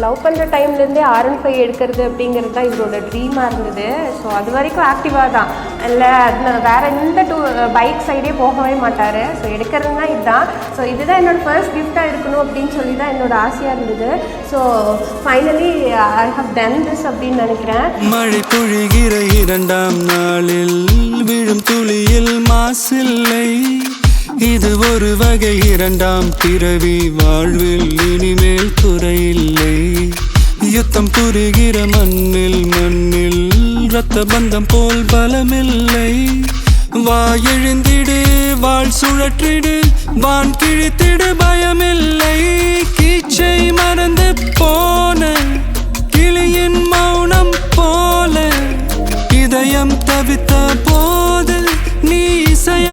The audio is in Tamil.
லவ் பண்ணுற டைம்லேருந்தே R15 எடுக்கிறது அப்படிங்கிறது தான் இவரோட ட்ரீமாக இருந்தது. ஸோ அது வரைக்கும் ஆக்டிவாக தான், இல்லை வேறு எந்த பைக் சைடே போகவே மாட்டார். ஸோ எடுக்கிறதுனா இதுதான். ஸோ இதுதான் என்னோடய ஃபர்ஸ்ட் கிஃப்டாக எடுக்கணும் அப்படின்னு சொல்லி தான் என்னோடய ஆசையாக இருந்தது. So finally I have done this அப்படின்னு நினைக்கிறேன். மழை பொழிகிற 2ஆம் நாளில் விழும் துளியில் மாசில்லை, இது ஒரு வகை 2ஆம் பிறவி, வாழ்வில் இனிமேல் குறையில்லை. யுத்தம் புரிகிற மண்ணில் இரத்த பந்தம் போல் பலமில்லை. வா எழுந்திடு, வாழ் சுழற்றிடு, வான் கிழித்திடு, பயமில்லை. கீச்சை மறந்து